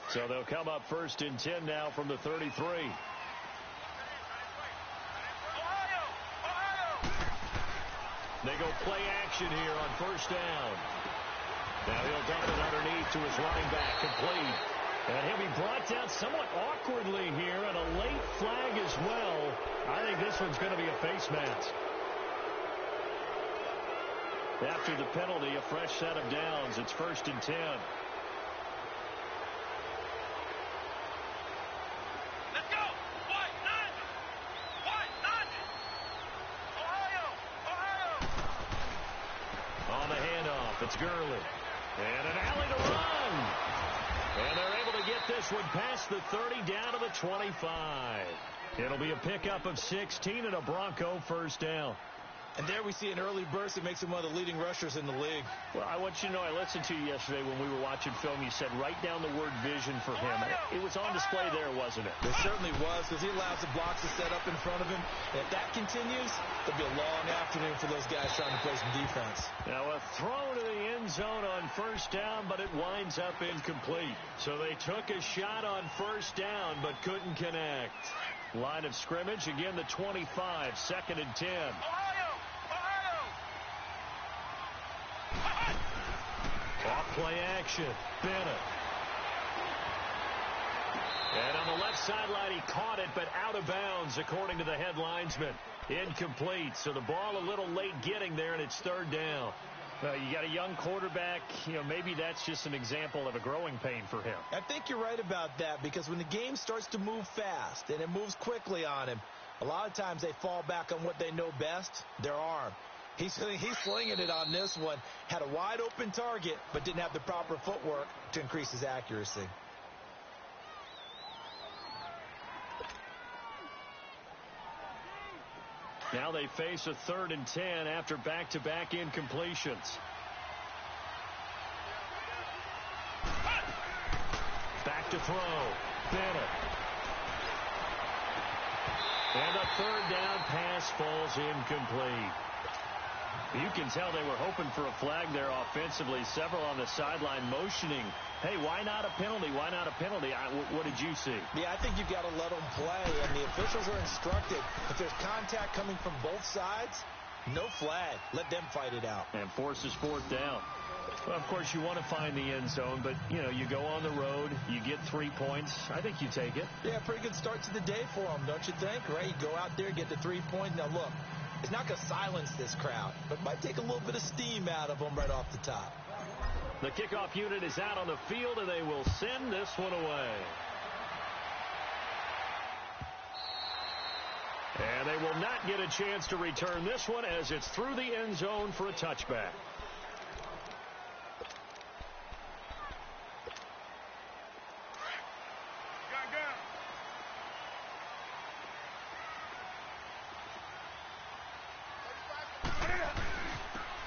So they'll come up 1st and 10 now from the 33. They go play action here on 1st down. Now he'll dump it underneath to his running back, complete. And he'll be brought down somewhat awkwardly here, and a late flag as well. I think this one's going to be a face mask. After the penalty, a fresh set of downs. It's 1st and 10. Let's go! White, nine! White, nine! Ohio! On the handoff, it's Gurley. And an alley to run. And they're able to get this one past the 30 down to the 25. It'll be a pickup of 16 and a Bronco 1st down. And there we see an early burst that makes him one of the leading rushers in the league. Well, I want you to know, I listened to you yesterday when we were watching film. You said write down the word vision for him. It was on display there, wasn't it? It certainly was, because he allows the blocks to set up in front of him. If that continues, it'll be a long afternoon for those guys trying to play some defense. Now a throw to the end zone on 1st down, but it winds up incomplete. So they took a shot on 1st down, but couldn't connect. Line of scrimmage, again the 25, 2nd and 10. Off play action, Bennett. And on the left sideline, he caught it, but out of bounds, according to the head linesman. Incomplete, so the ball a little late getting there, and it's 3rd down. You got a young quarterback, maybe that's just an example of a growing pain for him. I think you're right about that, because when the game starts to move fast, and it moves quickly on him, a lot of times they fall back on what they know best, their arm. He's slinging it on this one. Had a wide open target, but didn't have the proper footwork to increase his accuracy. Now they face a 3rd and 10 after back-to-back incompletions. Back to throw. Bennett. And the 3rd down pass falls incomplete. You can tell they were hoping for a flag there offensively. Several on the sideline motioning, hey, why not a penalty? Why not a penalty? What did you see? Yeah, I think you've got to let them play, and the officials are instructed. If there's contact coming from both sides, no flag. Let them fight it out. And forces 4th down. Well, of course, you want to find the end zone, but, you go on the road, you get 3 points. I think you take it. Yeah, pretty good start to the day for them, don't you think? Right? You go out there, get the 3 points. Now, look. It's not going to silence this crowd, but might take a little bit of steam out of them right off the top. The kickoff unit is out on the field, and they will send this one away. And they will not get a chance to return this one as it's through the end zone for a touchback.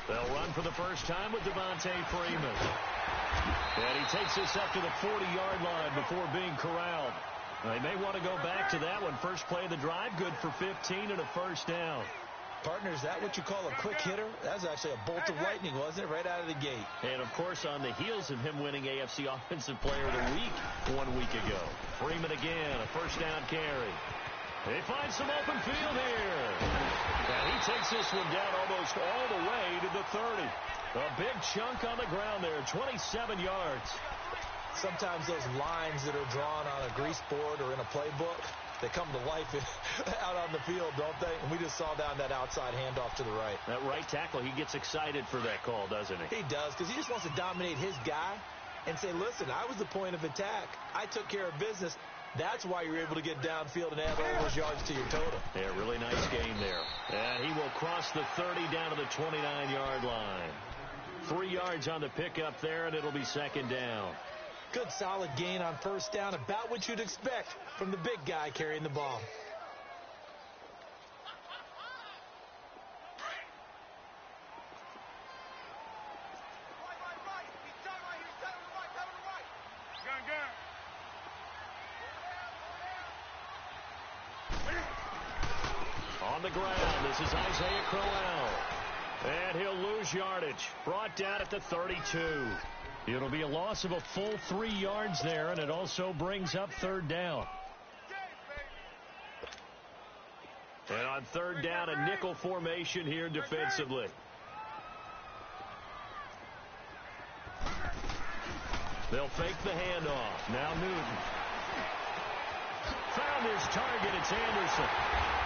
They'll run for the first time with Devontae Freeman. And he takes this up to the 40-yard line before being corralled. They may want to go back to that one. First play of the drive, good for 15 and a 1st down. Partner, is that what you call a quick hitter? That was actually a bolt of lightning, wasn't it? Right out of the gate. And, of course, on the heels of him winning AFC Offensive Player of the Week 1 week ago. Freeman again, a 1st down carry. They find some open field here. And he takes this one down almost all the way to the 30. A big chunk on the ground there, 27 yards. Sometimes those lines that are drawn on a grease board or in a playbook, they come to life out on the field, don't they? And we just saw down that outside handoff to the right. That right tackle, he gets excited for that call, doesn't he? He does, because he just wants to dominate his guy and say, listen, I was the point of attack. I took care of business. That's why you're able to get downfield and add all those yards to your total. Yeah, really nice game there. And he will cross the 30 down to the 29-yard line. 3 yards on the pickup there, and it'll be 2nd down. Good solid gain on 1st down, about what you'd expect from the big guy carrying the ball. On the ground, this is Isaiah Crowell. And he'll lose yardage. Brought down at the 32. It'll be a loss of a full 3 yards there, and it also brings up third down. And on third down, a nickel formation here defensively. They'll fake the handoff. Now Newton. Found his target. It's Anderson.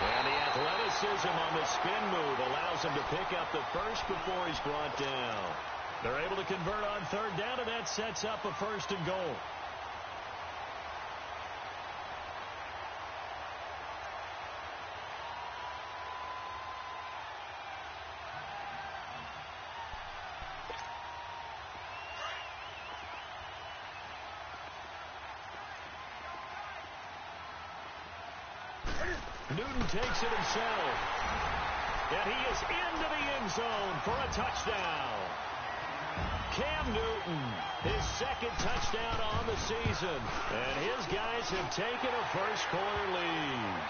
And the athleticism on the spin move allows him to pick up the first before he's brought down. They're able to convert on third down, and that sets up a first and goal. Newton takes it himself. And he is into the end zone for a touchdown. Cam Newton, his second touchdown on the season. And his guys have taken a first-quarter lead.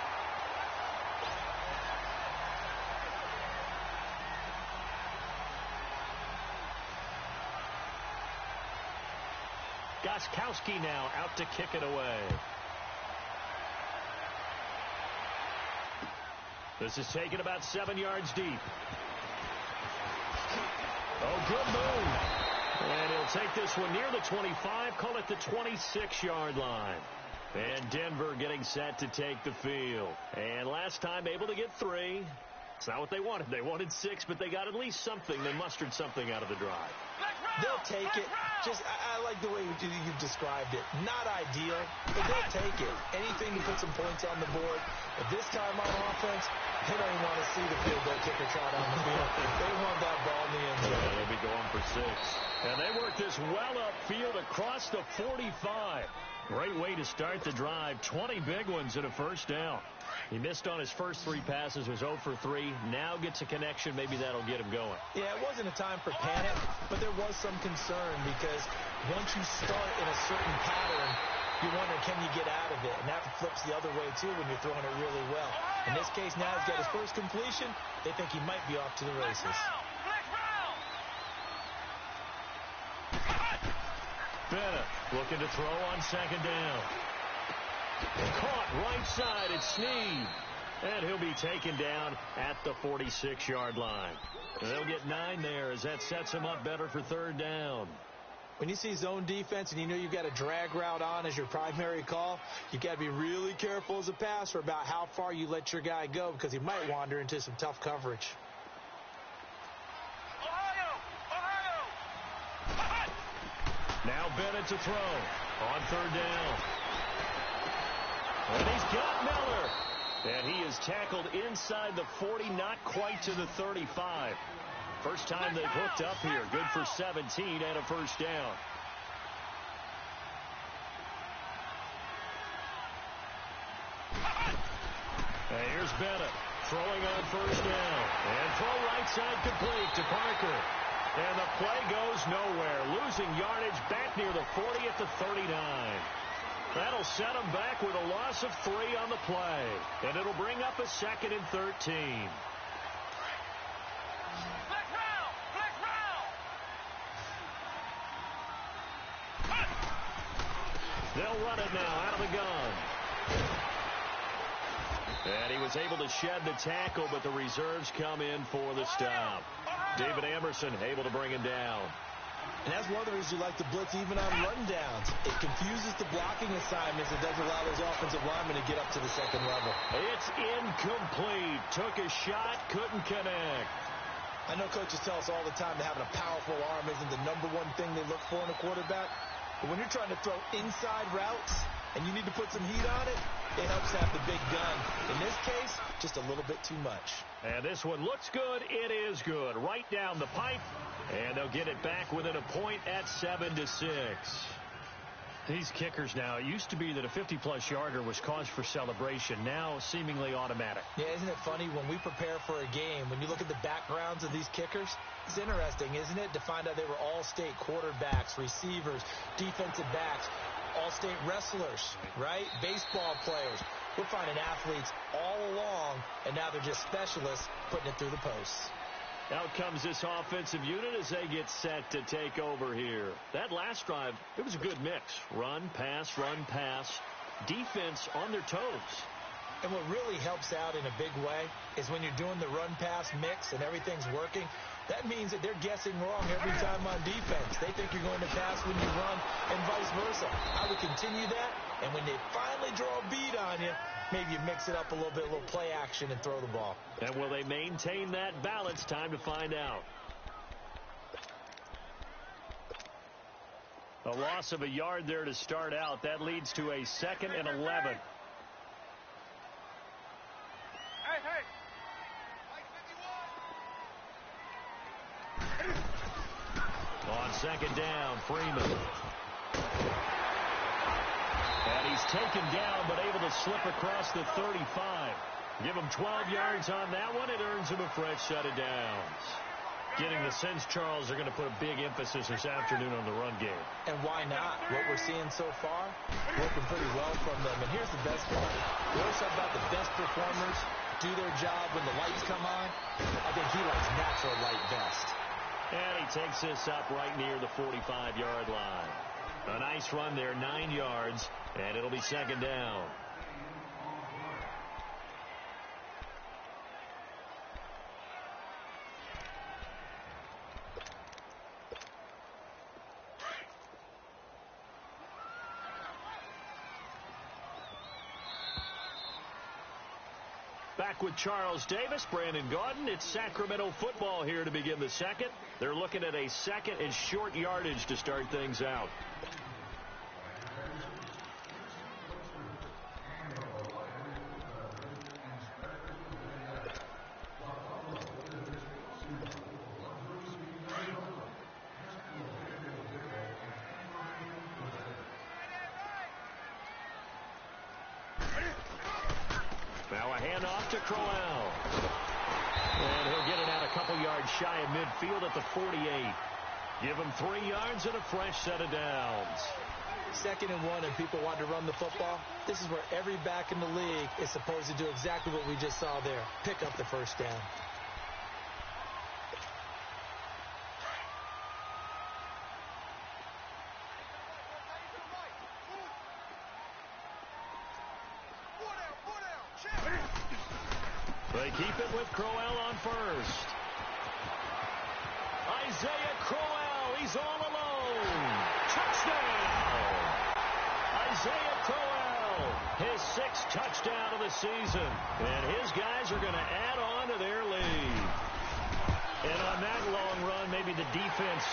Gostkowski now out to kick it away. This is taken about 7 yards deep. Oh, good move. And he'll take this one near the 25, call it the 26-yard line. And Denver getting set to take the field. And last time able to get 3. It's not what they wanted. They wanted 6, but they got at least something. They mustered something out of the drive. They'll take it. I like the way you described it. Not ideal, but they'll take it. Anything to put some points on the board. But this time on offense, they don't even want to see the field goal kicker trot on the field. They want that ball in the end zone. Yeah, they'll be going for 6. And they work this well upfield across the 45. Great way to start the drive. 20 big ones and a first down. He missed on his first 3 passes, was 0 for 3. Now gets a connection. Maybe that'll get him going. Yeah, it wasn't a time for panic, but there was some concern because once you start in a certain pattern, you wonder, can you get out of it? And that flips the other way, too, when you're throwing it really well. In this case, now he's got his first completion. They think he might be off to the races. Bennett looking to throw on second down. Caught right side. It's Snead. And he'll be taken down at the 46-yard line. And they'll get 9 there as that sets him up better for third down. When you see zone defense and you know you've got a drag route on as your primary call, you got to be really careful as a passer about how far you let your guy go because he might wander into some tough coverage. Now Bennett to throw on third down. And he's got Miller. And he is tackled inside the 40, not quite to the 35. First time they've hooked up here. Good for 17 and a first down. And here's Bennett throwing on first down. And throw right side complete to Parker. And the play goes nowhere. Losing yardage back near the 40 at the 39. That'll set him back with a loss of 3 on the play. And it'll bring up a 2nd and 13. They'll run it now out of the gun. And he was able to shed the tackle, but the reserves come in for the stop. David Emerson able to bring him down. And that's one of the reasons you like to blitz even on rundowns. It confuses the blocking assignments. It doesn't allow those offensive linemen to get up to the second level. It's incomplete. Took a shot, couldn't connect. I know coaches tell us all the time that having a powerful arm isn't the #1 thing they look for in a quarterback. But when you're trying to throw inside routes and you need to put some heat on it, it helps to have the big gun. In this case, just a little bit too much. And this one looks good. It is good. Right down the pipe. And they'll get it back within a point at 7-6. These kickers now, it used to be that a 50-plus yarder was cause for celebration. Now seemingly automatic. Yeah, isn't it funny when we prepare for a game, when you look at the backgrounds of these kickers, it's interesting, isn't it, to find out they were all-state quarterbacks, receivers, defensive backs, all-state wrestlers, right? Baseball players. We're finding athletes all along, and now they're just specialists putting it through the posts. Out comes this offensive unit as they get set to take over here. That last drive, it was a good mix. Run, pass, defense on their toes. And what really helps out in a big way is when you're doing the run-pass mix and everything's working, that means that they're guessing wrong every time on defense. They think you're going to pass when you run and vice versa. I would continue that, and when they finally draw a bead on you, maybe you mix it up a little bit, a little play action, and throw the ball. And will they maintain that balance? Time to find out. A loss of a yard there to start out. That leads to a 2nd and 11. On 2nd down, Freeman. And he's taken down, but able to slip across the 35. Give him 12 yards on that one. It earns him a fresh set of downs. Getting the sense, Charles, they're going to put a big emphasis this afternoon on the run game. And why not? What we're seeing so far, working pretty well from them. And here's the best part. We always talk about the best performers do their job when the lights come on. I think he likes natural light best. And he takes this up right near the 45-yard line. A nice run there, 9 yards, and it'll be 2nd down. Back with Charles Davis, Brandon Gaudin. It's Sacramento football here to begin the second. They're looking at a 2nd and short yardage to start things out. Now a handoff to Crowell. And he'll get it out a couple yards shy of midfield at the 48. Give him 3 yards and a fresh set of downs. 2nd and 1 and people want to run the football. This is where every back in the league is supposed to do exactly what we just saw there. Pick up the first down. They keep it with Crowell on first. Isaiah Crowell, he's all alone. Touchdown! Isaiah Crowell, his 6th touchdown of the season. And his guys are going to add on to their lead. And on that long run, maybe the defense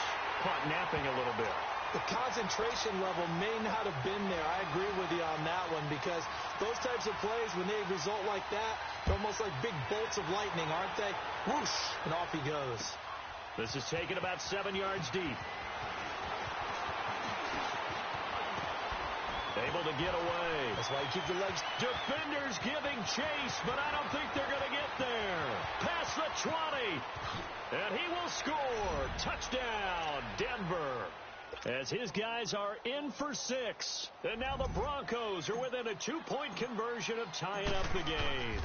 caught napping a little bit. The concentration level may not have been there. I agree with you on that one because those types of plays, when they result like that, they're almost like big bolts of lightning, aren't they? Whoosh, and off he goes. This is taken about 7 yards deep. Able to get away. That's why you keep the legs. Defenders giving chase, but I don't think they're going to get there. Past the 20. And he will score. Touchdown, Denver. As his guys are in for 6. And now the Broncos are within a 2-point conversion of tying up the game.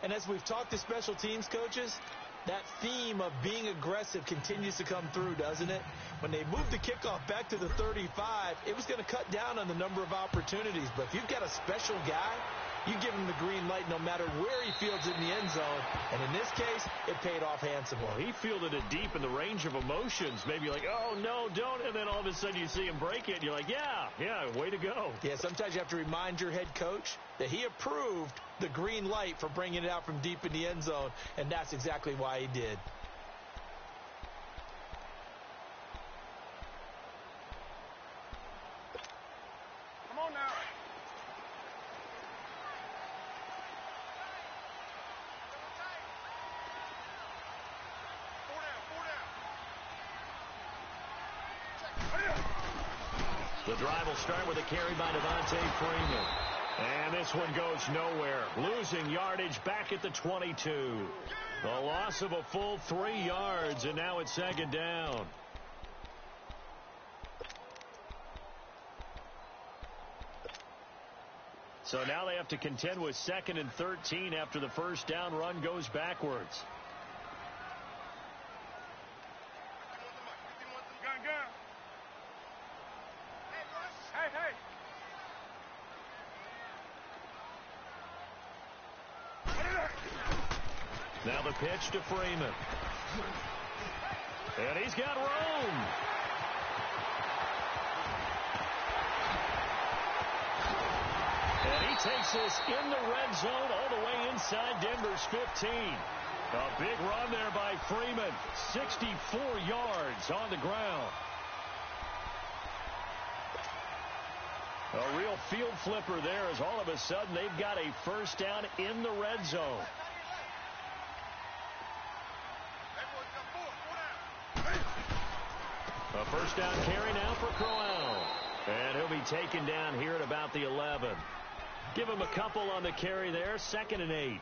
And as we've talked to special teams coaches, that theme of being aggressive continues to come through, doesn't it? When they moved the kickoff back to the 35, it was going to cut down on the number of opportunities. But if you've got a special guy, you give him the green light no matter where he fields it in the end zone. And in this case, it paid off handsomely. Well, he fielded it deep in the range of emotions. Maybe like, oh, no, don't. And then all of a sudden you see him break it. And you're like, yeah, way to go. Yeah, sometimes you have to remind your head coach that he approved the green light for bringing it out from deep in the end zone. And that's exactly why he did. Come on now. The drive will start with a carry by Devontae Freeman. And this one goes nowhere. Losing yardage back at the 22. The loss of a full 3 yards, and now it's 2nd down. So now they have to contend with 2nd and 13 after the first down run goes backwards. Now the pitch to Freeman. And he's got room. And he takes this in the red zone all the way inside Denver's 15. A big run there by Freeman. 64 yards on the ground. A real field flipper there as all of a sudden they've got a first down in the red zone. A first down carry now for Crowell. And he'll be taken down here at about the 11. Give him a couple on the carry there. 2nd and 8.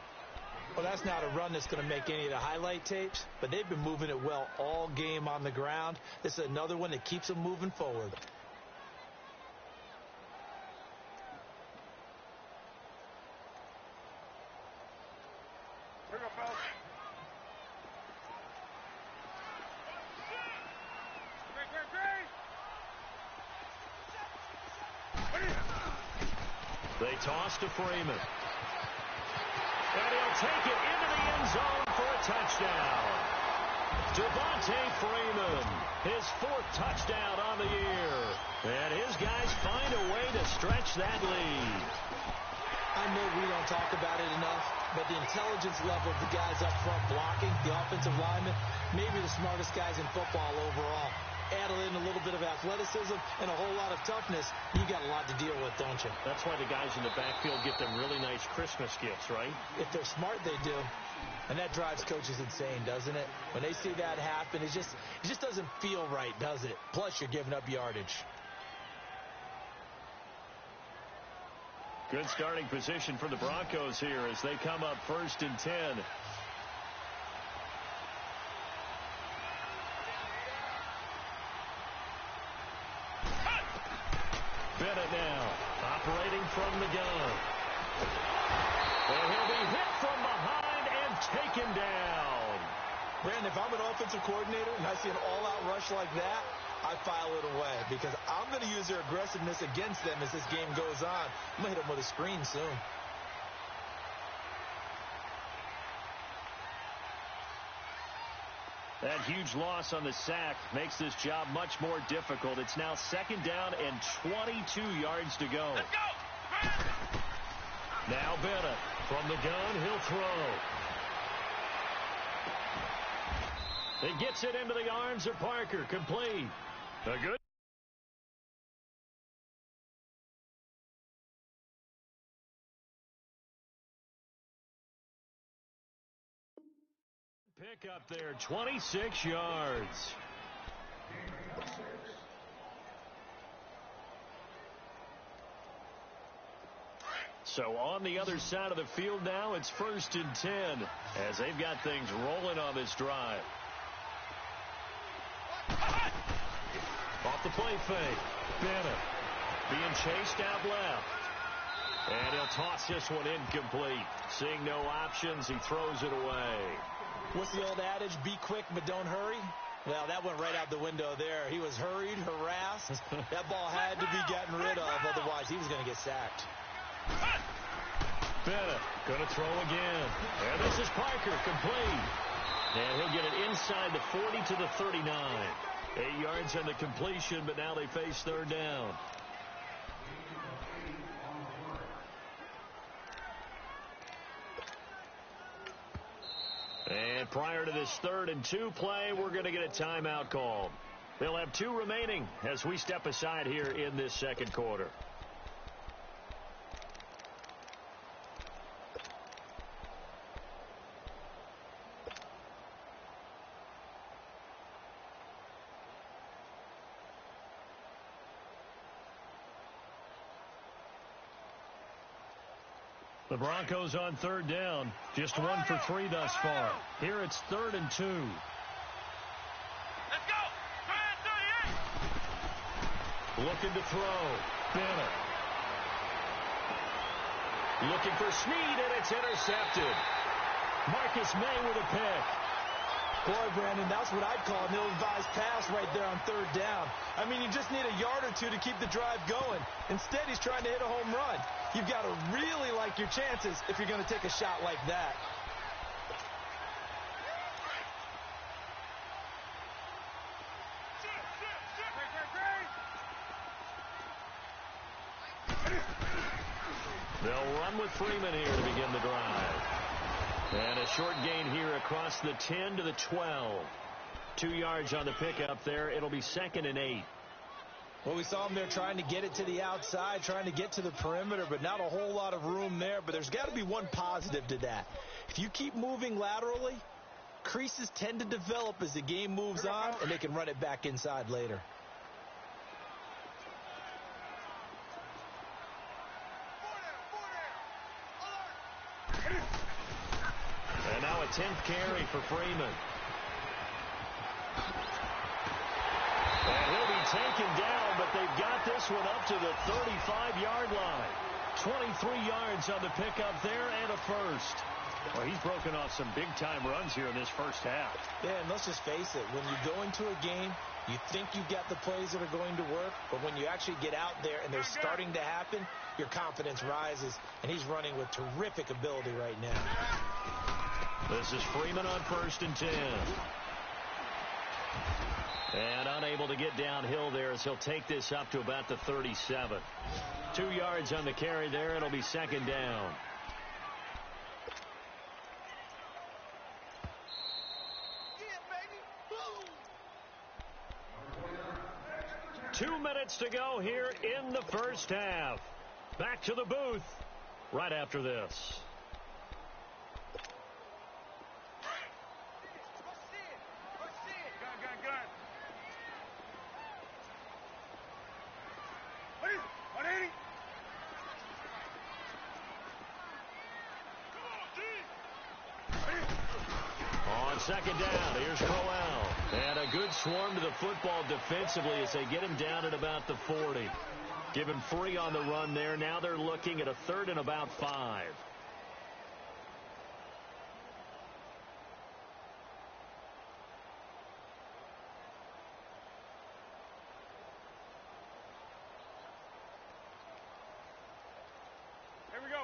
Well, that's not a run that's going to make any of the highlight tapes, but they've been moving it well all game on the ground. This is another one that keeps them moving forward. They toss to Freeman. And he'll take it into the end zone for a touchdown. Devontae Freeman, his 4th touchdown on the year. And his guys find a way to stretch that lead. I know we don't talk about it enough, but the intelligence level of the guys up front blocking, the offensive linemen, maybe the smartest guys in football overall. Add in a little bit of athleticism and a whole lot of toughness, you got a lot to deal with, don't you? That's why the guys in the backfield get them really nice Christmas gifts, right? If they're smart, they do. And that drives coaches insane, doesn't it? When they see that happen, it just doesn't feel right, does it? Plus, you're giving up yardage. Good starting position for the Broncos here as they come up 1st and 10. Bennett now operating from the gun. And he'll be hit from behind and taken down. Brandon, if I'm an offensive coordinator and I see an all-out rush like that, I file it away because I'm going to use their aggressiveness against them as this game goes on. I'm going to hit them with a screen soon. That huge loss on the sack makes this job much more difficult. It's now 2nd down and 22 yards to go. Let's go! Now Bennett from the gun, he'll throw. He gets it into the arms of Parker, complete. A good pick up there, 26 yards. So on the other side of the field now, it's 1st and 10 as they've got things rolling on this drive. Off the play fake. Bennett being chased out left. And he'll toss this one incomplete. Seeing no options, he throws it away. What's the old adage? Be quick, but don't hurry. Well, that went right out the window there. He was hurried, harassed. That ball had to be gotten rid of, otherwise he was going to get sacked. Bennett going to throw again. And this is Parker, complete. And he'll get it inside the 40 to the 39. 8 yards on the completion, but now they face 3rd down. And prior to this 3rd and 2 play, we're going to get a timeout called. They'll have 2 remaining as we step aside here in this 2nd quarter. The Broncos on 3rd down. Just 1 for 3 thus far. Here it's 3rd and 2. Let's go! 38! Looking to throw. Bennett. Looking for Snead, and it's intercepted. Marcus May with a pick. Boy, Brandon, that's what I'd call an ill-advised pass right there on third down. I mean, you just need a yard or two to keep the drive going. Instead, he's trying to hit a home run. You've got to really like your chances if you're going to take a shot like that. They'll run with Freeman here to begin the drive. And a short gain here across the 10 to the 12. 2 yards on the pickup there. It'll be 2nd and 8. Well, we saw him there trying to get it to the outside, trying to get to the perimeter, but not a whole lot of room there. But there's got to be one positive to that. If you keep moving laterally, creases tend to develop as the game moves on, and they can run it back inside later. And now a 10th carry for Freeman. And he'll be taken down, but they've got this one up to the 35-yard line. 23 yards on the pickup there and a first. Well, he's broken off some big-time runs here in this first half. Yeah, and let's just face it. When you go into a game, you think you've got the plays that are going to work, but when you actually get out there and they're starting to happen, your confidence rises, and he's running with terrific ability right now. This is Freeman on 1st and 10. And unable to get downhill there as he'll take this up to about the 37. 2 yards on the carry there. It'll be 2nd down. Yeah, 2 minutes to go here in the first half. Back to the booth right after this. On 2nd down, here's Crowell. And a good swarm to the football defensively as they get him down at about the 40. Give him free on the run there. Now they're looking at a 3rd and about 5. Here we go.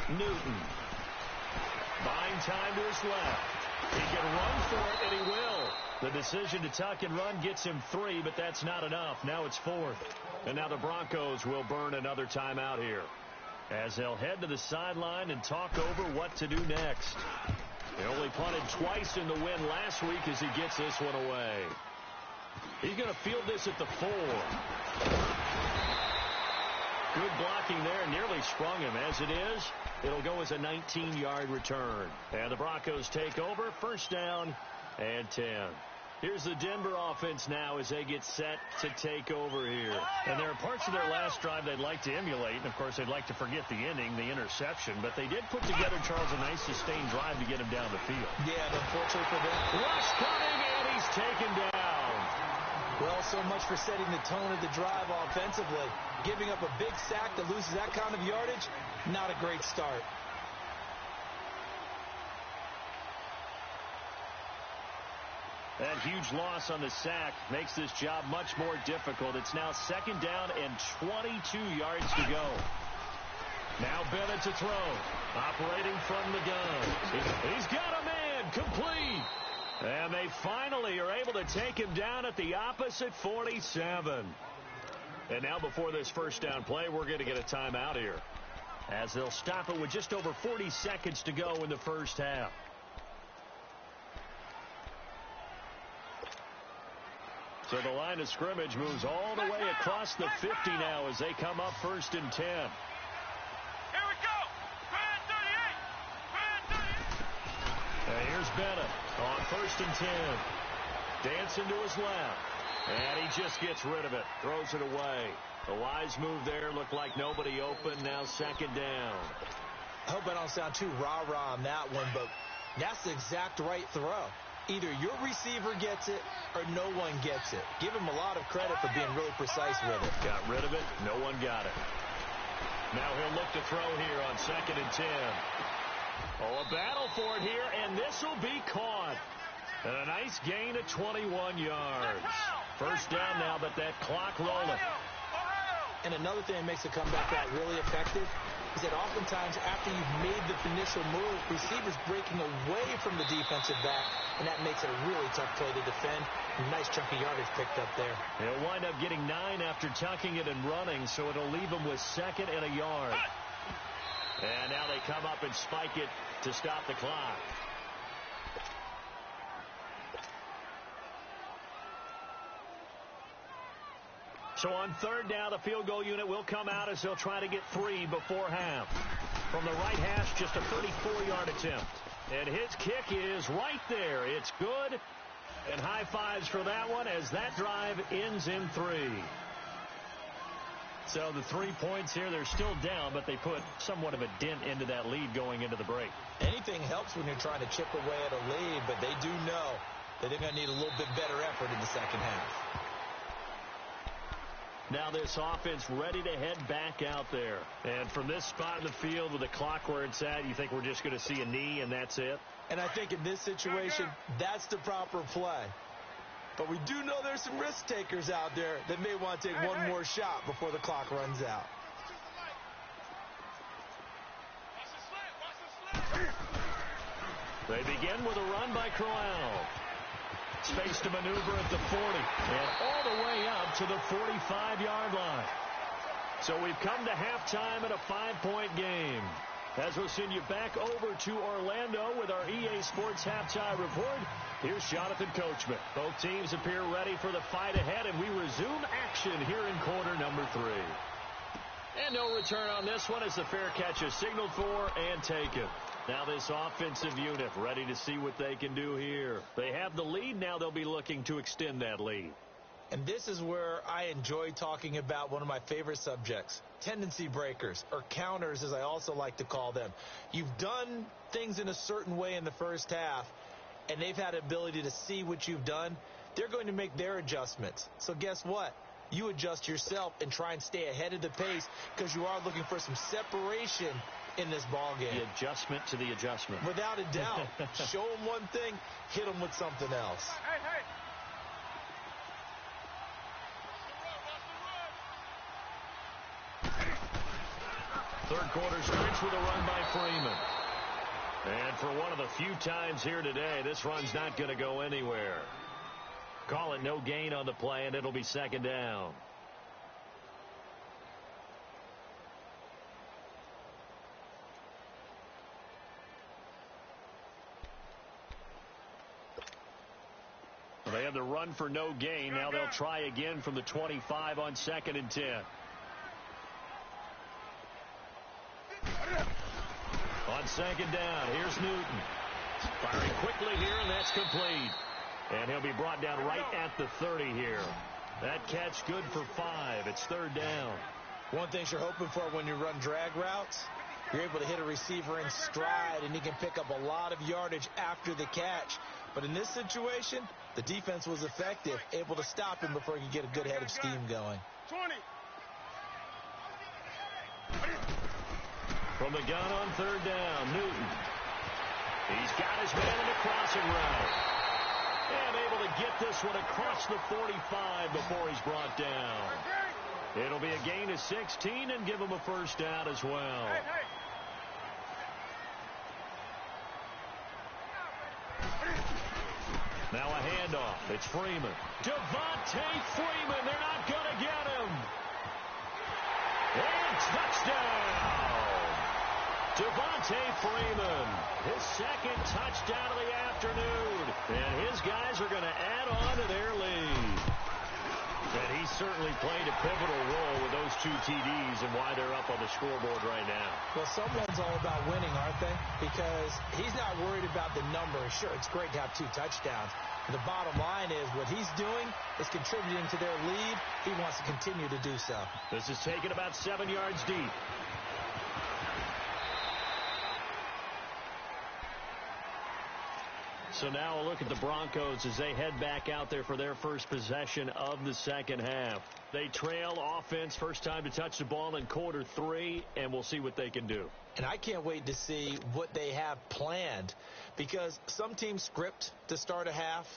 Newton. Buying time to his left. He can run for it, and he will. The decision to tuck and run gets him 3, but that's not enough. Now it's 4th. And now the Broncos will burn another timeout here as they'll head to the sideline and talk over what to do next. They only punted twice in the win last week as he gets this one away. He's going to field this at the 4. Good blocking there. Nearly sprung him. As it is, it'll go as a 19-yard return. And the Broncos take over. 1st down and 10. Here's the Denver offense now as they get set to take over here. And there are parts of their last drive they'd like to emulate. And, of course, they'd like to forget the inning, the interception. But they did put together, Charles, a nice sustained drive to get him down the field. Yeah, but unfortunately for them. Rush coming, and he's taken down. Well, so much for setting the tone of the drive offensively. Giving up a big sack that loses that kind of yardage, not a great start. That huge loss on the sack makes this job much more difficult. It's now 2nd down and 22 yards to go. Now Bennett to throw. Operating from the gun. He's got a man. Complete. And they finally are able to take him down at the opposite 47. And now before this 1st down play, we're going to get a timeout here as they'll stop it with just over 40 seconds to go in the first half. So the line of scrimmage moves all the way across the 50 now as they come up 1st and 10. Here we go. And here's Bennett on 1st and 10. Dancing to his left. And he just gets rid of it. Throws it away. A wise move there. Looked like nobody open. Now 2nd down. I hope I don't sound too rah-rah on that one, but that's the exact right throw. Either your receiver gets it or no one gets it. Give him a lot of credit for being really precise with it. Got rid of it. No one got it. Now he'll look to throw here on 2nd and 10. Oh, a battle for it here, and this will be caught. And a nice gain of 21 yards. First down now, but that clock rolling. And another thing that makes a comeback route really effective is that oftentimes after you've made the initial move, receivers breaking away from the defensive back, and that makes it a really tough play to defend. A nice chunk of yardage picked up there. He'll wind up getting 9 after tucking it and running, so it'll leave him with 2nd and a yard. And now they come up and spike it to stop the clock. So on 3rd down, the field goal unit will come out as they'll try to get 3 before half. From the right hash, just a 34-yard attempt. And his kick is right there. It's good. And high fives for that one as that drive ends in 3. So the 3 points here, they're still down, but they put somewhat of a dent into that lead going into the break. Anything helps when you're trying to chip away at a lead, but they do know that they're going to need a little bit better effort in the second half. Now this offense ready to head back out there. And from this spot in the field with the clock where it's at, you think we're just going to see a knee and that's it? And I think in this situation, that's the proper play. But we do know there's some risk takers out there that may want to take one more shot before the clock runs out. They begin with a run by Crowell. Space to maneuver at the 40 and all the way up to the 45-yard line. So we've come to halftime at a 5-point game. As we'll send you back over to Orlando with our EA Sports Halftime Report, here's Jonathan Coachman. Both teams appear ready for the fight ahead, and we resume action here in quarter number 3. And no return on this one as the fair catch is signaled for and taken. Now this offensive unit ready to see what they can do here. They have the lead. Now they'll be looking to extend that lead. And this is where I enjoy talking about one of my favorite subjects, tendency breakers, or counters as I also like to call them. You've done things in a certain way in the first half, and they've had ability to see what you've done. They're going to make their adjustments. So guess what? You adjust yourself and try and stay ahead of the pace because you are looking for some separation in this ball game. The adjustment to the adjustment. Without a doubt. Show them one thing, hit them with something else. Third quarter starts with a run by Freeman. And for one of the few times here today, this run's not going to go anywhere. Call it no gain on the play, and it'll be 2nd down. They have the run for no gain. Now they'll try again from the 25 on 2nd and 10. On 2nd down, here's Newton. Firing quickly here, and that's complete. And he'll be brought down right at the 30 here. That catch good for 5. It's 3rd down. One thing you're hoping for when you run drag routes, you're able to hit a receiver in stride, and he can pick up a lot of yardage after the catch. But in this situation, the defense was effective, able to stop him before he could get a good head of steam going. 20. From the gun on 3rd down, Newton. He's got his man in the crossing route. And able to get this one across the 45 before he's brought down. It'll be a gain of 16 and give him a first down as well. Now a handoff. It's Freeman. Devontae Freeman. They're not going to get him. And touchdown. Devontae Freeman. His 2nd touchdown of the afternoon. And his guys are going to add on to their lead. And he certainly played a pivotal role with those 2 TDs and why they're up on the scoreboard right now. Well, someone's all about winning, aren't they? Because he's not worried about the number. Sure, it's great to have 2 touchdowns. But the bottom line is what he's doing is contributing to their lead. He wants to continue to do so. This is taken about 7 yards deep. So now a look at the Broncos as they head back out there for their first possession of the second half. They trail offense, first time to touch the ball in quarter 3, and we'll see what they can do. And I can't wait to see what they have planned, because some teams script to start a half.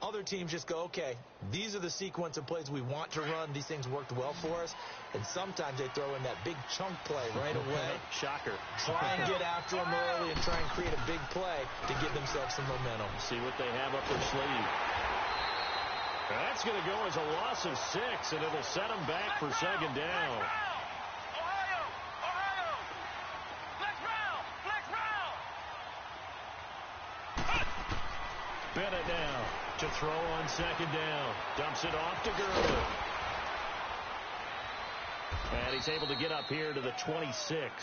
Other teams just go, okay, these are the sequence of plays we want to run. These things worked well for us. And sometimes they throw in that big chunk play right away. Shocker. Try and get after them early and try and create a big play to give themselves some momentum. See what they have up their sleeve. That's going to go as a loss of 6, and it'll set them back for second down. Bennett now to throw on second down. Dumps it off to Gurley. And he's able to get up here to the 26.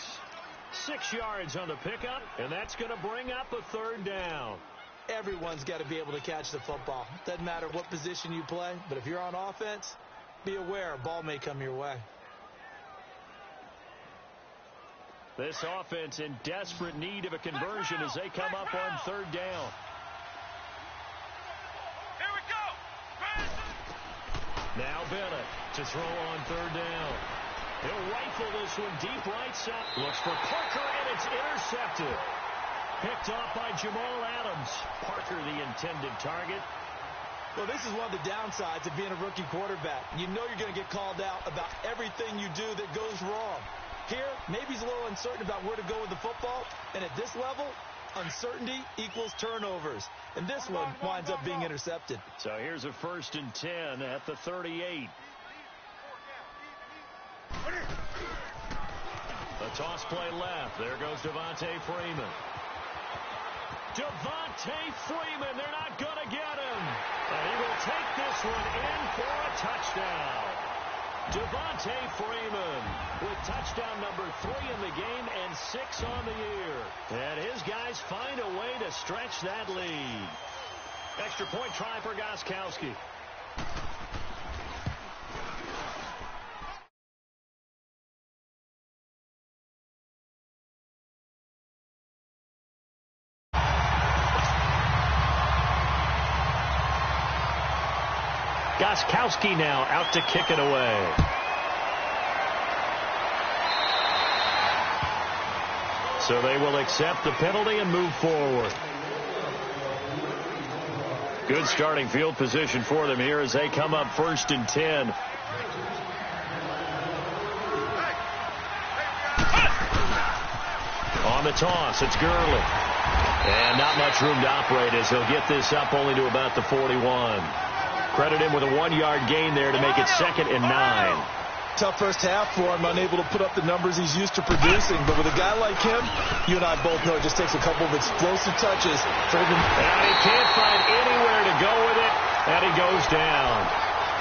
6 yards on the pickup, and that's going to bring up a third down. Everyone's got to be able to catch the football. Doesn't matter what position you play, but if you're on offense, be aware a ball may come your way. This offense in desperate need of a conversion as they come up on third down. Here we go. Now Bennett to throw on third down. He'll rifle this one deep right side. Looks for Parker, and it's intercepted. Picked off by Jamal Adams. Parker, the intended target. Well, this is one of the downsides of being a rookie quarterback. You know you're going to get called out about everything you do that goes wrong. Here, maybe he's a little uncertain about where to go with the football. And at this level, uncertainty equals turnovers. And this one winds up being intercepted. So here's a 1st and 10 at the 38. The toss play left. There goes Devontae Freeman. Devontae Freeman, they're not going to get him. And he will take this one in for a touchdown. Devontae Freeman with touchdown number 3 in the game and 6 on the year. And his guys find a way to stretch that lead. Extra point try for Gostkowski. Gostkowski now out to kick it away. So they will accept the penalty and move forward. Good starting field position for them here as they come up 1st and 10. On the toss, it's Gurley. And not much room to operate as he'll get this up only to about the 41. Credit him with a 1-yard gain there to make it 2nd and 9. Tough first half for him, unable to put up the numbers he's used to producing. But with a guy like him, you and I both know it just takes a couple of explosive touches for him. And he can't find anywhere to go with it, and he goes down.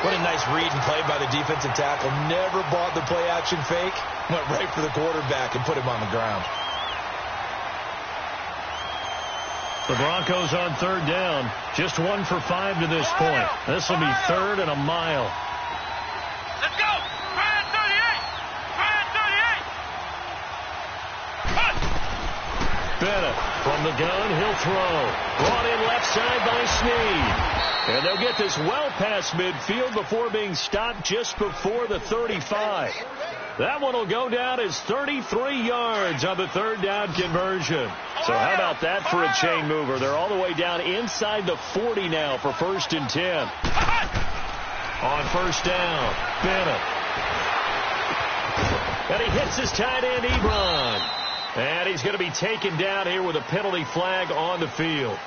What a nice read and play by the defensive tackle. Never bought the play-action fake. Went right for the quarterback and put him on the ground. The Broncos on third down. Just 1 for 5 to this point. This will be 3rd and a mile. Let's go. Ryan 38. Ryan 38. Bennett from the gun. He'll throw. Brought in left side by Snead. And they'll get this well past midfield before being stopped just before the 35. That one will go down as 33 yards on the 3rd down conversion. So how about that for a chain mover? They're all the way down inside the 40 now for 1st and 10. On 1st down, Bennett. And he hits his tight end, Ebron. And he's going to be taken down here with a penalty flag on the field.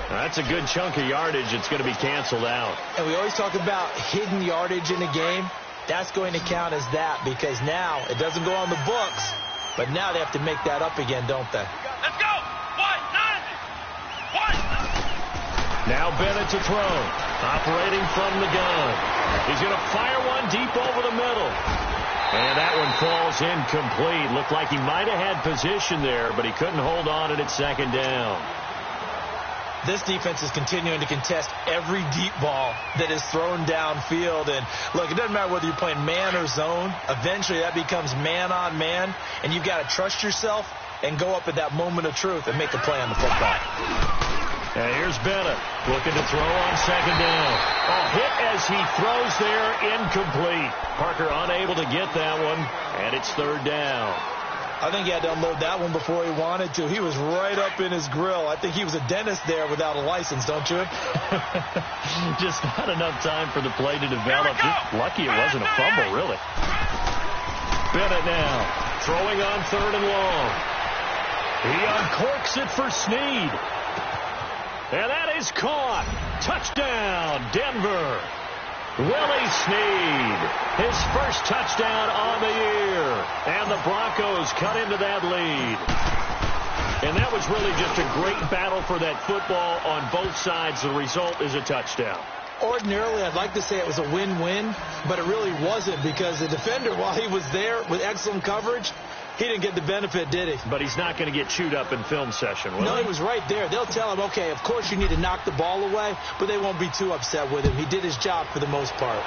That's a good chunk of yardage. It's going to be canceled out. And we always talk about hidden yardage in a game. That's going to count as that because now it doesn't go on the books, but now they have to make that up again, don't they? Let's go. 1-9. Now Bennett to throw. Operating from the gun. He's going to fire one deep over the middle. And that one falls incomplete. Looked like he might have had position there, but he couldn't hold on at 2nd down. This defense is continuing to contest every deep ball that is thrown downfield. And, look, it doesn't matter whether you're playing man or zone. Eventually that becomes man-on-man, and you've got to trust yourself and go up at that moment of truth and make a play on the football. And here's Bennett looking to throw on second down. A hit as he throws there, incomplete. Parker unable to get that one, and it's third down. I think he had to unload that one before he wanted to. He was right up in his grill. I think he was a dentist there without a license, don't you? Just not enough time for the play to develop. Just lucky it wasn't a fumble, really. Bennett now throwing on third and long. He uncorks it for Snead. And that is caught. Touchdown, Denver. Willie Snead, his first touchdown on the year. And the Broncos cut into that lead. And that was really just a great battle for that football on both sides. The result is a touchdown. Ordinarily, I'd like to say it was a win-win, but it really wasn't because the defender, while he was there with excellent coverage, he didn't get the benefit, did he? But he's not going to get chewed up in film session, will No, he? he was right there. They'll tell him, okay, of course you need to knock the ball away, but they won't be too upset with him. He did his job for the most part.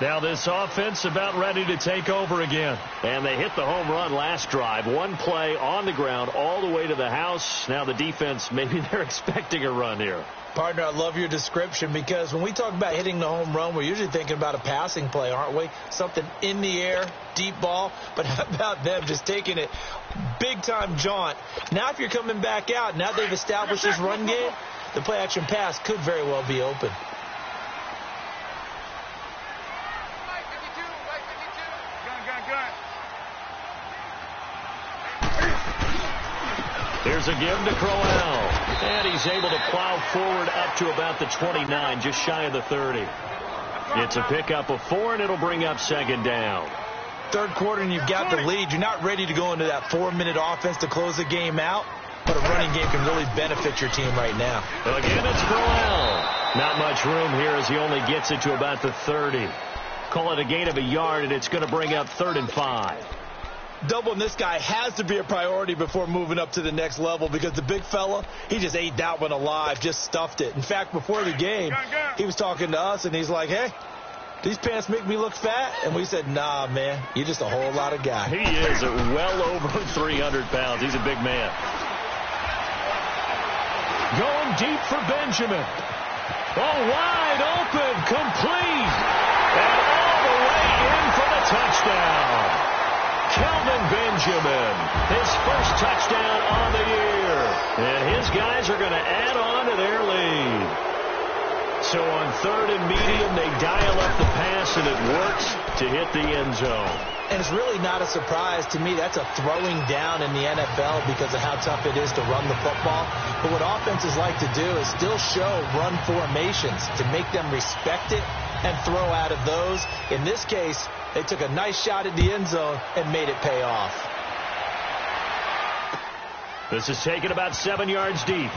Now this offense about ready to take over again. And they hit the home run last drive. One play on the ground all the way to the house. Now the defense, maybe they're expecting a run here. Partner, I love your description because when we talk about hitting the home run, we're usually thinking about a passing play, aren't we? Something in the air, deep ball. But how about them just taking it big-time jaunt? Now if you're coming back out, now they've established this run game, the play-action pass could very well be open. Here's a give to Crowell. And he's able to plow forward up to about the 29, just shy of the 30. It's a pickup of 4, and it'll bring up second down. Third quarter, and you've got the lead. You're not ready to go into that 4-minute offense to close the game out, but a running game can really benefit your team right now. Again, it's Crowell. Not much room here as he only gets it to about the 30. Call it a gain of a yard, and it's going to bring up 3rd and 5. Doubling this guy has to be a priority before moving up to the next level because the big fella, he just ate that one alive, just stuffed it. In fact, before the game, he was talking to us, and he's like, hey, these pants make me look fat? And we said, nah, man, you're just a whole lot of guy. He is well over 300 pounds. He's a big man. Going deep for Benjamin. Oh, wide open, complete. And all the way in for the touchdown. Kelvin Benjamin, his first touchdown on the year. And his guys are going to add on to their lead. So on 3rd and medium, they dial up the pass, and it works to hit the end zone. And it's really not a surprise to me. That's a throwing down in the NFL because of how tough it is to run the football. But what offenses like to do is still show run formations to make them respect it and throw out of those. In this case, they took a nice shot at the end zone and made it pay off. This is taken about 7 yards deep.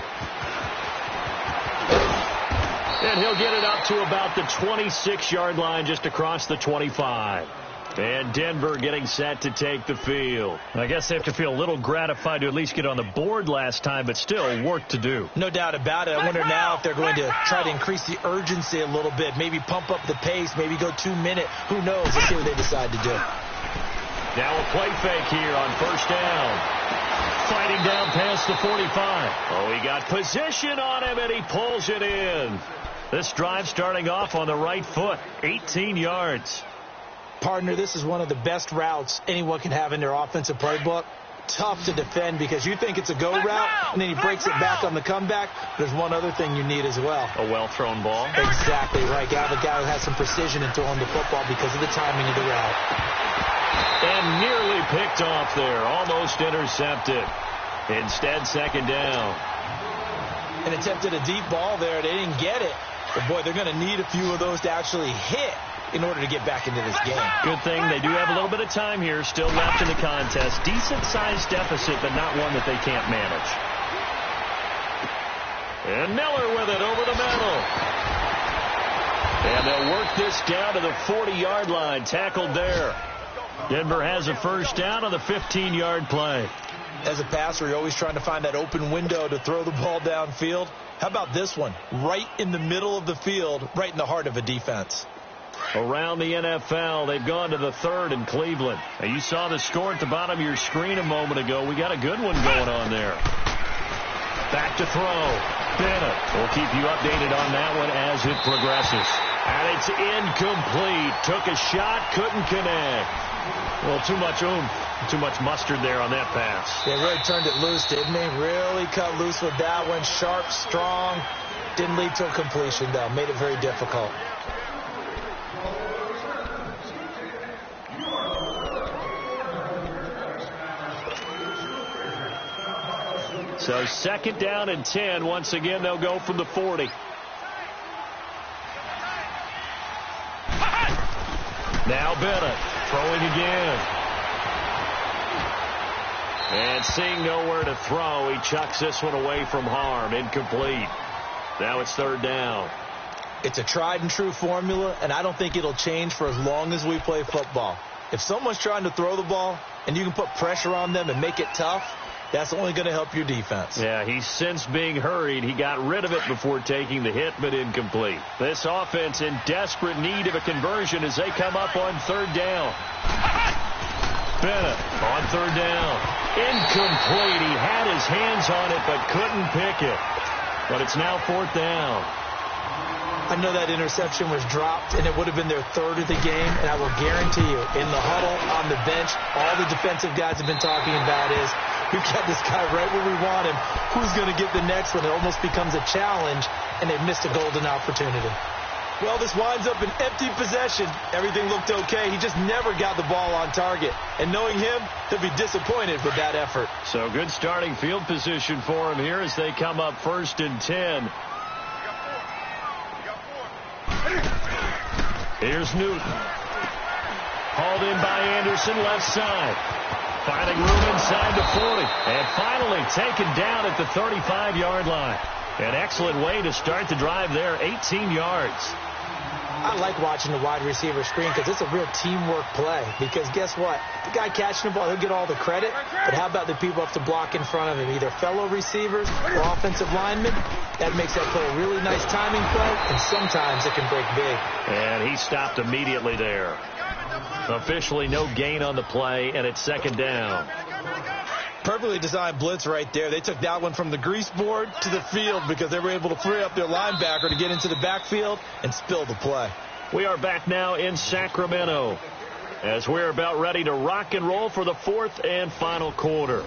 And he'll get it up to about the 26-yard line, just across the 25. And Denver getting set to take the field. I guess they have to feel a little gratified to at least get on the board last time, but still work to do. No doubt about it. I wonder now if they're going to try to increase the urgency a little bit, maybe pump up the pace, maybe go 2-minute. Who knows? Let's see what they decide to do. Now a play fake here on first down. Fighting down past the 45. Oh, he got position on him, and he pulls it in. This drive starting off on the right foot, 18 yards. Partner, this is one of the best routes anyone can have in their offensive playbook. Tough to defend because you think it's a go route, and then he breaks it back on the comeback. There's one other thing you need as well. A well-thrown ball. Exactly right. Got a guy who has some precision in throwing the football because of the timing of the route. And nearly picked off there. Almost intercepted. Instead, second down. And attempted a deep ball there. They didn't get it. But, boy, they're going to need a few of those to actually hit in order to get back into this game. Good thing they do have a little bit of time here still left in the contest. Decent-sized deficit, but not one that they can't manage. And Miller with it over the middle. And they'll work this down to the 40-yard line. Tackled there. Denver has a first down on the 15-yard play. As a passer, you're always trying to find that open window to throw the ball downfield. How about this one? Right in the middle of the field, right in the heart of a defense. around the NFL. They've gone to the third in Cleveland. Now, you saw the score at the bottom of your screen a moment ago. We got a good one going on there. Back to throw. Bennett. We'll keep you updated on that one as it progresses. And it's incomplete. Took a shot, couldn't connect. Well, too much oomph, too much mustard there on that pass. They really turned it loose, didn't they? Really cut loose with that one. Sharp, strong. Didn't lead to a completion, though. Made it very difficult. So second down and 10. Once again, they'll go from the 40. Now Bennett throwing again. And seeing nowhere to throw, he chucks this one away from harm. Incomplete. Now it's third down. It's a tried and true formula, and I don't think it'll change for as long as we play football. If someone's trying to throw the ball and you can put pressure on them and make it tough, that's only going to help your defense. Yeah, he's since being hurried. He got rid of it before taking the hit, but incomplete. This offense in desperate need of a conversion as they come up on third down. Bennett on third down. Incomplete. He had his hands on it, but couldn't pick it. But it's now fourth down. I know that interception was dropped, and it would have been their third of the game, and I will guarantee you, in the huddle, on the bench, all the defensive guys have been talking about is, we've got this guy right where we want him. Who's going to get the next one? It almost becomes a challenge, and they've missed a golden opportunity. Well, this winds up an empty possession. Everything looked okay. He just never got the ball on target. And knowing him, they'll be disappointed with that effort. So good starting field position for him here as they come up first and 10. Here's Newton. Hauled in by Anderson, left side. Finding room inside the 40. And finally taken down at the 35-yard line. An excellent way to start the drive there, 18 yards. I like watching the wide receiver screen because it's a real teamwork play. Because guess what? The guy catching the ball, he'll get all the credit. But how about the people have to block in front of him, either fellow receivers or offensive linemen? That makes that play a really nice timing play, and sometimes it can break big. And he stopped immediately there. Officially no gain on the play, and it's second down. Perfectly designed blitz right there. They took that one from the grease board to the field because they were able to free up their linebacker to get into the backfield and spill the play. We are back now in Sacramento as we're about ready to rock and roll for the fourth and final quarter.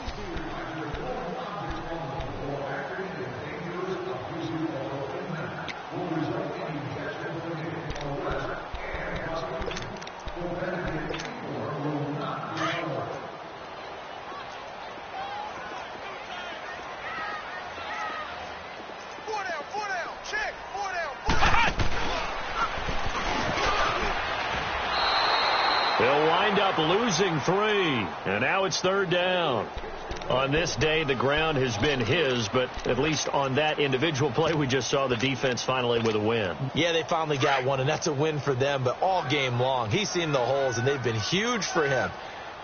They'll wind up losing 3, and now it's third down. On this day, the ground has been his, but at least on that individual play, we just saw the defense finally with a win. Yeah, they finally got one, and that's a win for them, but all game long, he's seen the holes, and they've been huge for him.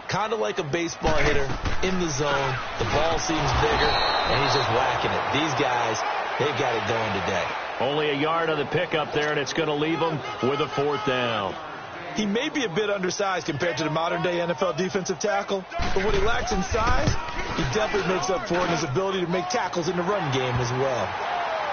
Kind of like a baseball hitter in the zone. The ball seems bigger, and he's just whacking it. These guys, they've got it going today. Only a yard on the pickup there, and it's going to leave them with a fourth down. He may be a bit undersized compared to the modern-day NFL defensive tackle, but what he lacks in size, he definitely makes up for in his ability to make tackles in the run game as well.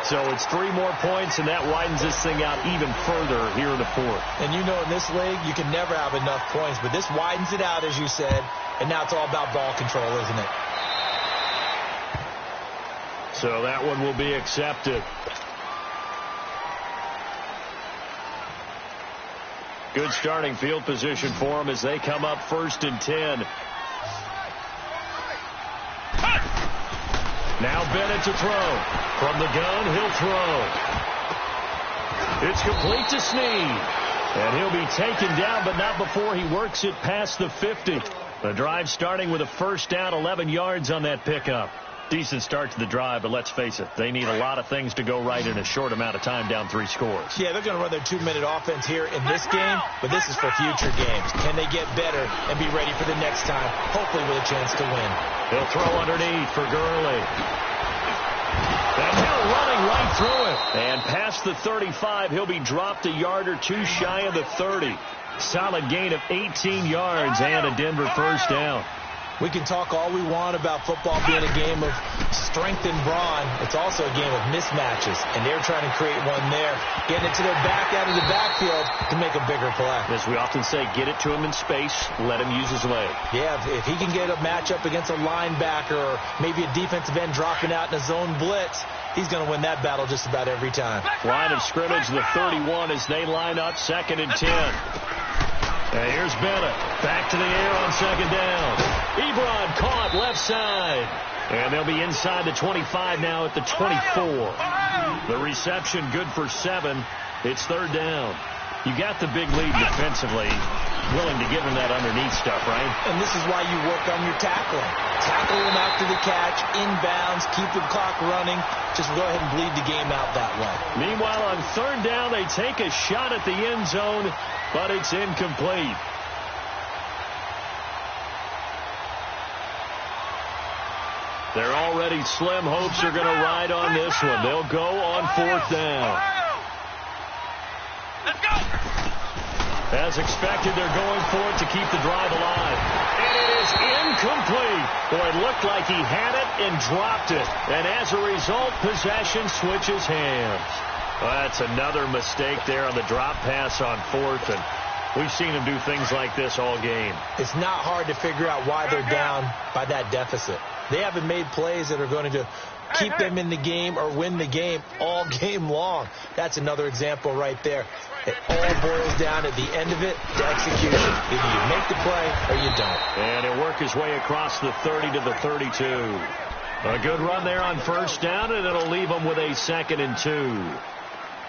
So it's 3 more points, and that widens this thing out even further here in the fourth. And you know in this league, you can never have enough points, but this widens it out, as you said, and now it's all about ball control, isn't it? So that one will be accepted. Good starting field position for them as they come up first and 10. Now Bennett to throw. From the gun, he'll throw. It's complete to Snead. And he'll be taken down, but not before he works it past the 50. The drive starting with a first down, 11 yards on that pickup. Decent start to the drive, but let's face it, they need a lot of things to go right in a short amount of time, down 3 scores. Yeah, they're going to run their 2-minute offense here in this game, but this is for future games. Can they get better and be ready for the next time, hopefully with a chance to win? He'll throw underneath for Gurley. And now running right threw it. And past the 35, he'll be dropped a yard or two shy of the 30. Solid gain of 18 yards and a Denver first down. We can talk all we want about football being a game of strength and brawn. It's also a game of mismatches, and they're trying to create one there, getting it to their back out of the backfield to make a bigger play. As we often say, get it to him in space, let him use his leg. Yeah, if he can get a matchup against a linebacker or maybe a defensive end dropping out in a zone blitz, he's going to win that battle just about every time. Line of scrimmage, the 31 as they line up, 2nd and 10. And here's Bennett. Back to the air on 2nd down. Ebron caught left side. And they'll be inside the 25 now at the 24. The reception good for 7. It's 3rd down. You got the big lead defensively. Willing to give him that underneath stuff, right? And this is why you work on your tackling. Tackle him after the catch, inbounds, keep the clock running. Just go ahead and bleed the game out that way. Meanwhile, on 3rd down, they take a shot at the end zone, but it's incomplete. They're already slim hopes are going to ride on this one. They'll go on 4th down. Let's go. As expected, they're going for it to keep the drive alive. And it is incomplete. Boy, it looked like he had it and dropped it. And as a result, possession switches hands. Well, that's another mistake there on the drop pass on 4th. And we've seen him do things like this all game. It's not hard to figure out why they're down by that deficit. They haven't made plays that are going to keep them in the game or win the game all game long. That's another example right there. It all boils down at the end of it to execution. Either you make the play or you don't. And he'll work his way across the 30 to the 32. A good run there on 1st down, and it'll leave him with a 2nd and 2.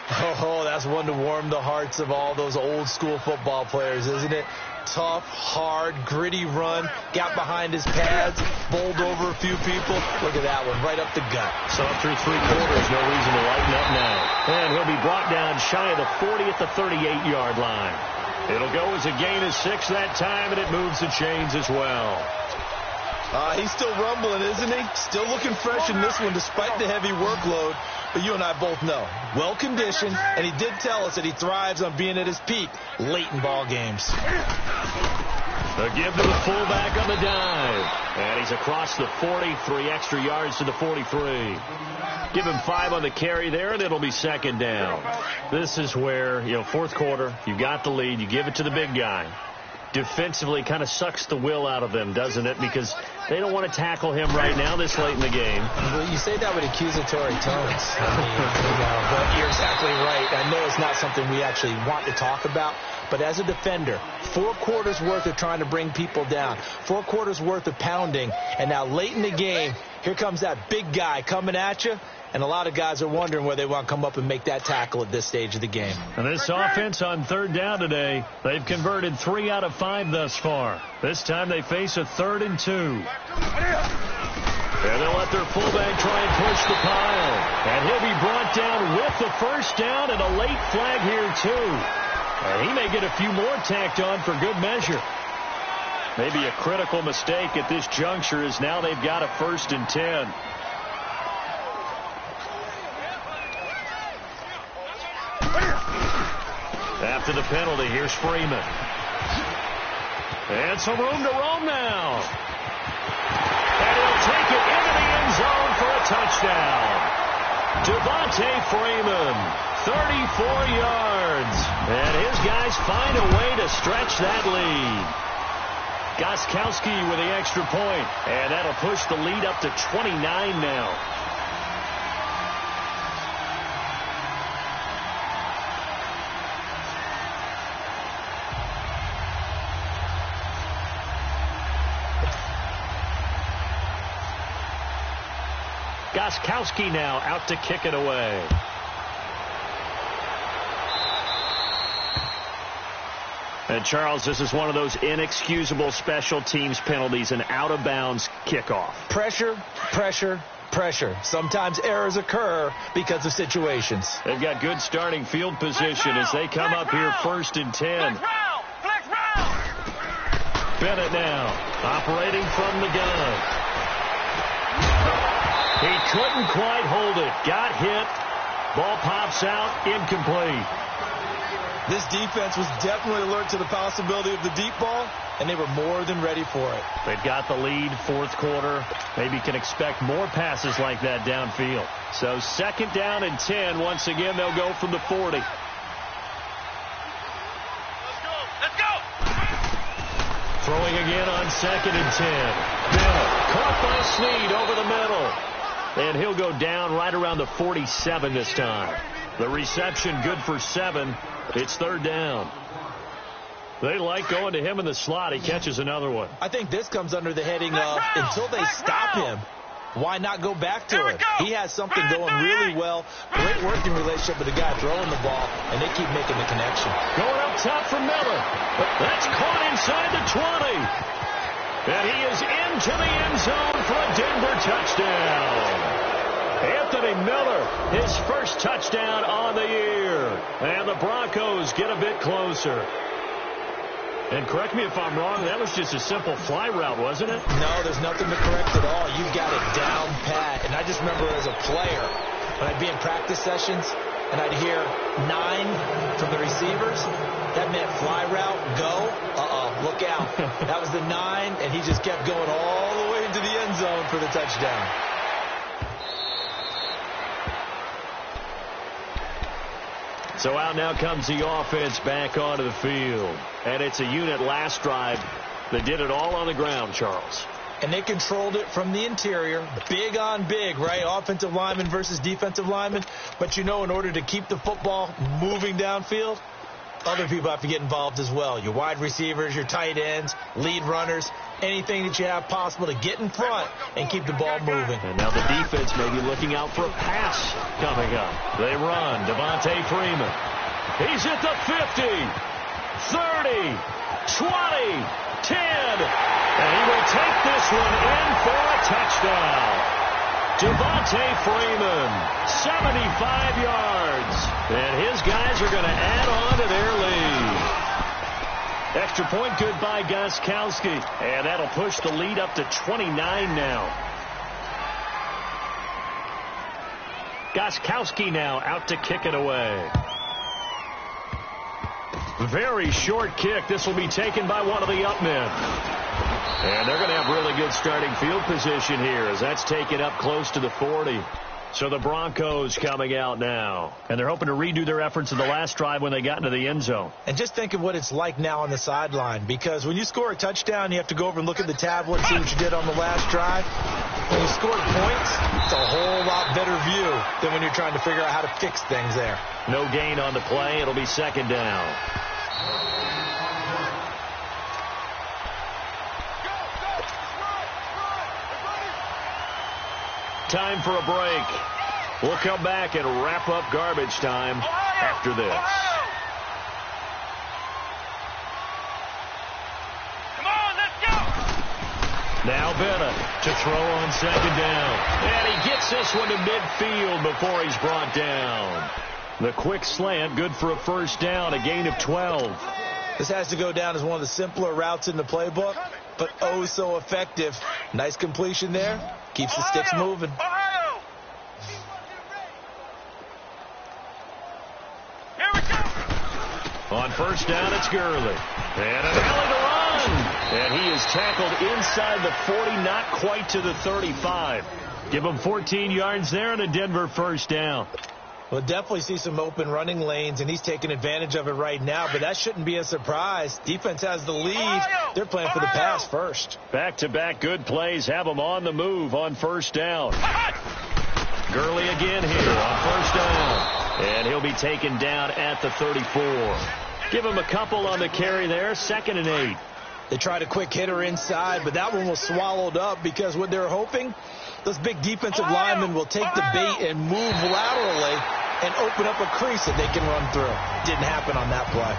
Oh, that's one to warm the hearts of all those old school football players, isn't it? Tough, hard, gritty run, got behind his pads, bowled over a few people. Look at that one, right up the gut. So through 3 quarters, no reason to lighten up now. And he'll be brought down shy of the 40 at the 38-yard line. It'll go as a gain of 6 that time, and it moves the chains as well. He's still rumbling, isn't he? Still looking fresh in this one despite the heavy workload. But you and I both know, well-conditioned, and he did tell us that he thrives on being at his peak late in ball games. A give to the fullback on the dive. And he's across the 40, 3 extra yards to the 43. Give him 5 on the carry there, and it'll be 2nd down. This is where, 4th quarter, you got the lead, you give it to the big guy. Defensively kind of sucks the will out of them, doesn't it? Because they don't want to tackle him right now this late in the game. Well, you say that with accusatory tones. But you're exactly right. I know it's not something we actually want to talk about, but as a defender, 4 quarters worth of trying to bring people down, 4 quarters worth of pounding, and now late in the game, here comes that big guy coming at you. And a lot of guys are wondering where they want to come up and make that tackle at this stage of the game. And this offense on 3rd down today, they've converted 3 out of 5 thus far. This time they face a 3rd and 2. And they'll let their fullback try and push the pile. And he'll be brought down with the 1st down and a late flag here too. And he may get a few more tacked on for good measure. Maybe a critical mistake at this juncture is now they've got a 1st and 10. After the penalty, here's Freeman. And some room to roam now. And he'll take it into the end zone for a touchdown. Devontae Freeman, 34 yards. And his guys find a way to stretch that lead. Gostkowski with the extra point. And that'll push the lead up to 29 now. Gostkowski now out to kick it away. And, Charles, this is one of those inexcusable special teams penalties, an out-of-bounds kickoff. Pressure, pressure, pressure. Sometimes errors occur because of situations. They've got good starting field position as they come up here 1st and 10. Bennett now operating from the gun. He couldn't quite hold it. Got hit. Ball pops out, incomplete. This defense was definitely alert to the possibility of the deep ball, and they were more than ready for it. They've got the lead, fourth quarter. Maybe can expect more passes like that downfield. So 2nd down and 10. Once again, they'll go from the 40. Let's go! Throwing again on 2nd and 10. Bennett caught by Snead over the middle. And he'll go down right around the 47 this time. The reception good for 7. It's 3rd down. They like going to him in the slot. He catches another one. I think this comes under the heading of until they stop him, why not go back to him? He has something going really well. Great working relationship with the guy throwing the ball, and they keep making the connection. Going up top for Miller. But that's caught inside the 20. And he is into the end zone for a Denver touchdown. Anthony Miller, his first touchdown on the year. And the Broncos get a bit closer. And correct me if I'm wrong, that was just a simple fly route, wasn't it? No, there's nothing to correct at all. You've got it down pat. And I just remember as a player, when I'd be in practice sessions, and I'd hear 9 from the receivers, that meant fly route, go, look out. That was the 9, and he just kept going all the way into the end zone for the touchdown. So out now comes the offense back onto the field. And it's a unit last drive that did it all on the ground, Charles. And they controlled it from the interior. Big on big, right? Offensive lineman versus defensive lineman. But, in order to keep the football moving downfield, other people have to get involved as well. Your wide receivers, your tight ends, lead runners, anything that you have possible to get in front and keep the ball moving. And now the defense may be looking out for a pass coming up. They run. Devontae Freeman. He's at the 50, 30, 20, 10. And he will take this one in for a touchdown. Devontae Freeman, 75 yards. And his guys are going to add on to their lead. Extra point good by Gostkowski. And that'll push the lead up to 29 now. Gostkowski now out to kick it away. Very short kick. This will be taken by one of the up men. And they're going to have really good starting field position here as that's taken up close to the 40. So the Broncos coming out now. And they're hoping to redo their efforts in the last drive when they got into the end zone. And just think of what it's like now on the sideline. Because when you score a touchdown, you have to go over and look at the tablet and see what you did on the last drive. When you scored points, it's a whole lot better view than when you're trying to figure out how to fix things there. No gain on the play. It'll be 2nd down. Time for a break. We'll come back and wrap up garbage time after this. Come on, let's go! Now Bennett to throw on 2nd down. And he gets this one to midfield before he's brought down. The quick slant, good for a 1st down, a gain of 12. This has to go down as one of the simpler routes in the playbook, but oh so effective. Nice completion there. Keeps the sticks moving. Here we go. On 1st down, it's Gurley. And an alley to run. And he is tackled inside the 40, not quite to the 35. Give him 14 yards there and a Denver 1st down. We'll definitely see some open running lanes, and he's taking advantage of it right now, but that shouldn't be a surprise. Defense has the lead. They're playing for the pass first. Back-to-back good plays have them on the move on 1st down. Gurley again here on 1st down. And he'll be taken down at the 34. Give him a couple on the carry there, 2nd and 8. They tried a quick hitter inside, but that one was swallowed up because what they're hoping, those big defensive linemen will take the bait and move laterally and open up a crease that they can run through. Didn't happen on that play.